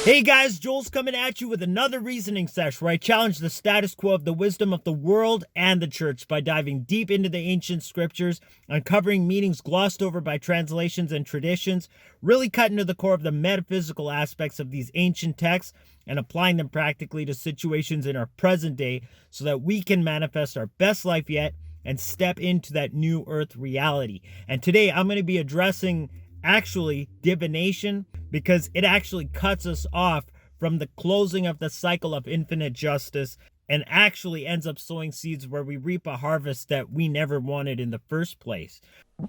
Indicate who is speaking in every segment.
Speaker 1: Hey guys, Joel's coming at you with another reasoning sesh where I challenge the status quo of the wisdom of the world and the church by diving deep into the ancient scriptures, uncovering meanings glossed over by translations and traditions, really cutting to the core of the metaphysical aspects of these ancient texts, and applying them practically to situations in our present day so that we can manifest our best life yet and step into that new earth reality. And today I'm going to be addressing actually divination, because it actually cuts us off from the closing of the cycle of infinite justice and actually ends up sowing seeds where we reap a harvest that we never wanted in the first place.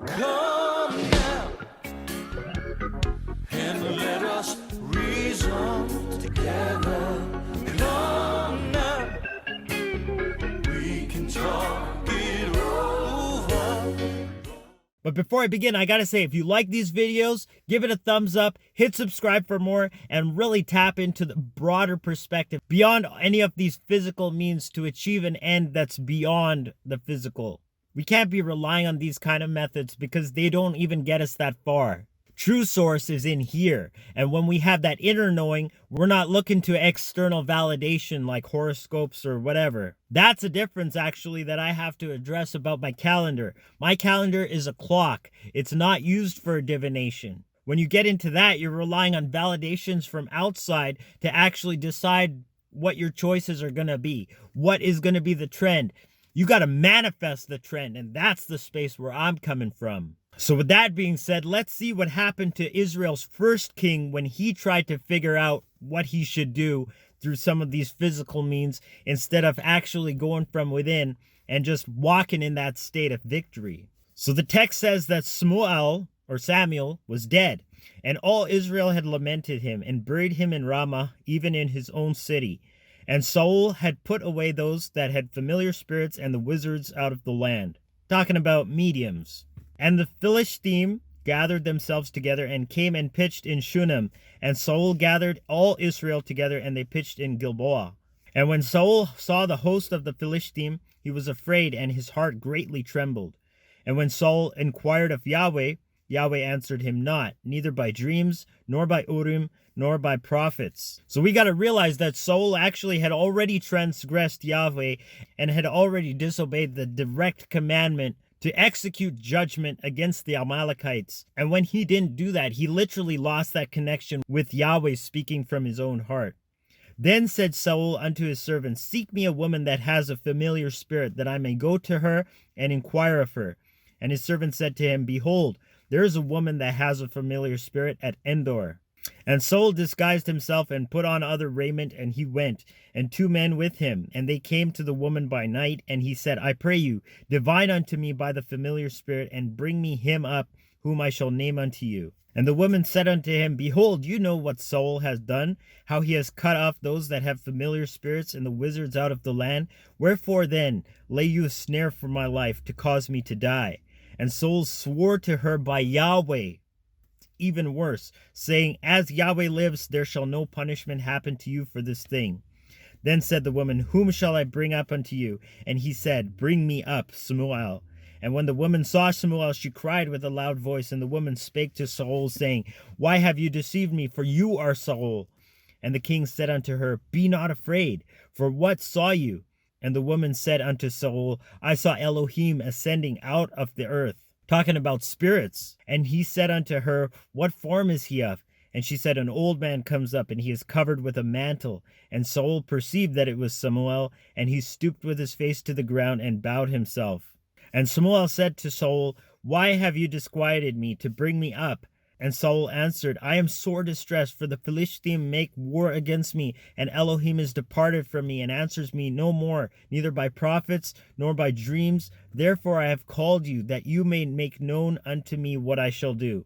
Speaker 2: Come now and let us reason together. Come now, we can talk it over.
Speaker 1: But before I begin, I gotta say, if you like these videos, give it a thumbs up, hit subscribe for more, and really tap into the broader perspective beyond any of these physical means to achieve an end that's beyond the physical. We can't be relying on these kind of methods because they don't even get us that far. True source is in here, and when we have that inner knowing, we're not looking to external validation like horoscopes or whatever. That's a difference actually that I have to address about my calendar. My calendar is a clock. It's not used for divination. When you get into that, you're relying on validations from outside to actually decide what your choices are going to be. What is going to be the trend? You got to manifest the trend, and that's the space where I'm coming from. So with that being said, let's see what happened to Israel's first king when he tried to figure out what he should do through some of these physical means instead of actually going from within and just walking in that state of victory. So the text says that Shmu'el, or Samuel, was dead, and all Israel had lamented him and buried him in Ramah, even in his own city. And Saul had put away those that had familiar spirits and the wizards out of the land. Talking about mediums. And the Philistine gathered themselves together and came and pitched in Shunem. And Saul gathered all Israel together, and they pitched in Gilboa. And when Saul saw the host of the Philistine, he was afraid, and his heart greatly trembled. And when Saul inquired of Yahweh, Yahweh answered him not, neither by dreams, nor by Urim, nor by prophets. So we got to realize that Saul actually had already transgressed Yahweh and had already disobeyed the direct commandment to execute judgment against the Amalekites. And when he didn't do that, he literally lost that connection with Yahweh speaking from his own heart. Then said Saul unto his servants, seek me a woman that has a familiar spirit, that I may go to her and inquire of her. And his servant said to him, behold, there is a woman that has a familiar spirit at Endor. And Saul disguised himself and put on other raiment, and he went, and 2 men with him. And they came to the woman by night, and he said, I pray you, divine unto me by the familiar spirit, and bring me him up, whom I shall name unto you. And the woman said unto him, behold, you know what Saul has done, how he has cut off those that have familiar spirits and the wizards out of the land. Wherefore then lay you a snare for my life, to cause me to die? And Saul swore to her by Yahweh, even worse, saying, as Yahweh lives, there shall no punishment happen to you for this thing. Then said the woman, whom shall I bring up unto you? And he said, bring me up Shmu'el. And when the woman saw Shmu'el, she cried with a loud voice. And the woman spake to Saul, saying, why have you deceived me? For you are Saul. And the king said unto her, be not afraid, for what saw you? And the woman said unto Saul, I saw Elohim ascending out of the earth. Talking about spirits. And he said unto her, what form is he of? And she said, an old man comes up, and he is covered with a mantle. And Saul perceived that it was Shmu'el, and he stooped with his face to the ground and bowed himself. And Shmu'el said to Saul, why have you disquieted me to bring me up? And Saul answered, I am sore distressed, for the Philistine make war against me, and Elohim is departed from me, and answers me no more, neither by prophets, nor by dreams. Therefore I have called you, that you may make known unto me what I shall do.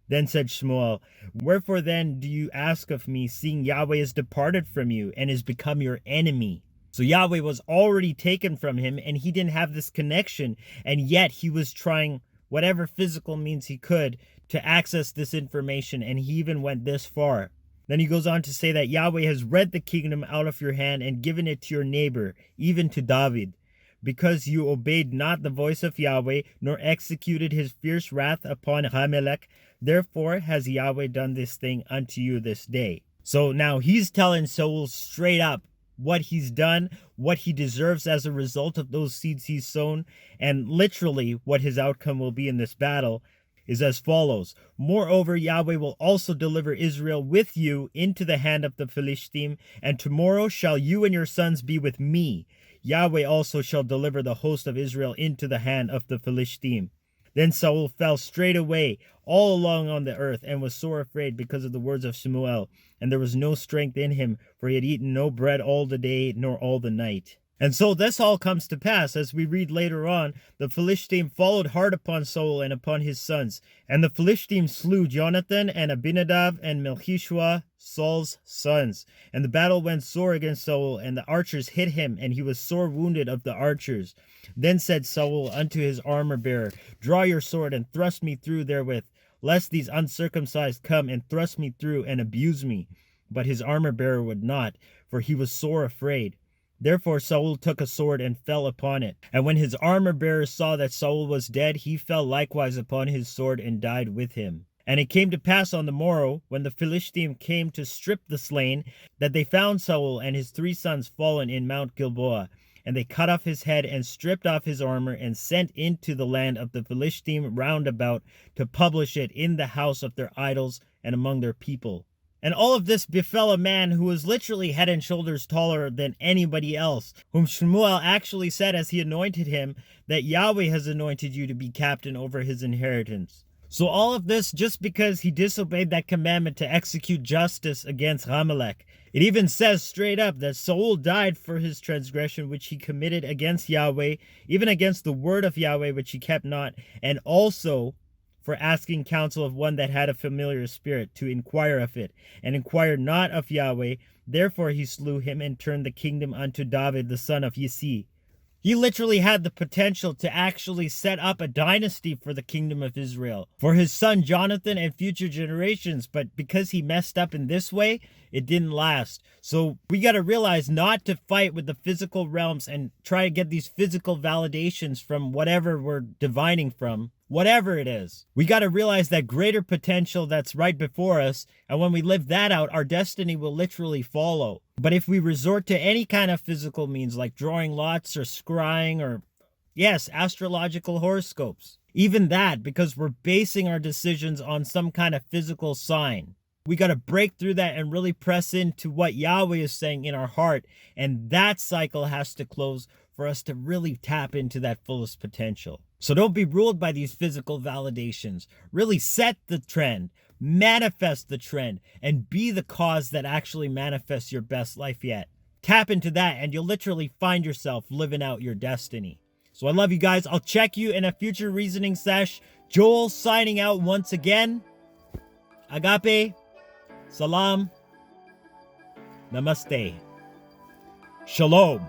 Speaker 1: Then said Shmu'el, wherefore then do you ask of me, seeing Yahweh is departed from you, and is become your enemy? So Yahweh was already taken from him, and he didn't have this connection, and yet he was trying whatever physical means he could to access this information, and he even went this far. Then he goes on to say that Yahweh has rent the kingdom out of your hand and given it to your neighbor, even to David, because you obeyed not the voice of Yahweh, nor executed his fierce wrath upon Ahimelech. Therefore has Yahweh done this thing unto you this day. So now he's telling Saul straight up what he's done, what he deserves as a result of those seeds he's sown, and literally what his outcome will be in this battle is as follows. Moreover, Yahweh will also deliver Israel with you into the hand of the Philistine, and tomorrow shall you and your sons be with me. Yahweh also shall deliver the host of Israel into the hand of the Philistine. Then Saul fell straightway all along on the earth, and was sore afraid because of the words of Shmu'el, and there was no strength in him, for he had eaten no bread all the day nor all the night. And so this all comes to pass, as we read later on. The Philistine followed hard upon Saul and upon his sons, and the Philistine slew Jonathan and Abinadab and Melchishua, Saul's sons. And the battle went sore against Saul, and the archers hit him, and he was sore wounded of the archers. Then said Saul unto his armor-bearer, Draw your sword, and thrust me through therewith, lest these uncircumcised come and thrust me through and abuse me. But his armor-bearer would not, for he was sore afraid. Therefore Saul took a sword and fell upon it. And when his armor-bearer saw that Saul was dead, he fell likewise upon his sword and died with him. And it came to pass on the morrow, when the Philistine came to strip the slain, that they found Saul and his 3 sons fallen in Mount Gilboa. And they cut off his head and stripped off his armor, and sent into the land of the Philistine round about to publish it in the house of their idols and among their people. And all of this befell a man who was literally head and shoulders taller than anybody else, whom Shmuel actually said as he anointed him, that Yahweh has anointed you to be captain over his inheritance. So all of this just because he disobeyed that commandment to execute justice against Amalek. It even says straight up that Saul died for his transgression which he committed against Yahweh, even against the word of Yahweh which he kept not, and also for asking counsel of one that had a familiar spirit to inquire of it, and inquired not of Yahweh. Therefore he slew him and turned the kingdom unto David the son of Yissei. He literally had the potential to actually set up a dynasty for the kingdom of Israel, for his son Jonathan and future generations, but because he messed up in this way, it didn't last. So we got to realize not to fight with the physical realms and try to get these physical validations from whatever we're divining from, whatever it is. We got to realize that greater potential that's right before us, and when we live that out, our destiny will literally follow. But if we resort to any kind of physical means like drawing lots or scrying or, yes, astrological horoscopes, even that, because we're basing our decisions on some kind of physical sign, we got to break through that and really press into what Yahweh is saying in our heart. And that cycle has to close for us to really tap into that fullest potential. So don't be ruled by these physical validations. Really set the trend, manifest the trend, and be the cause that actually manifests your best life yet. Tap into that and you'll literally find yourself living out your destiny. So I love you guys. I'll check you in a future reasoning sesh. Joel signing out once again. Agape. Salaam. Namaste. Shalom.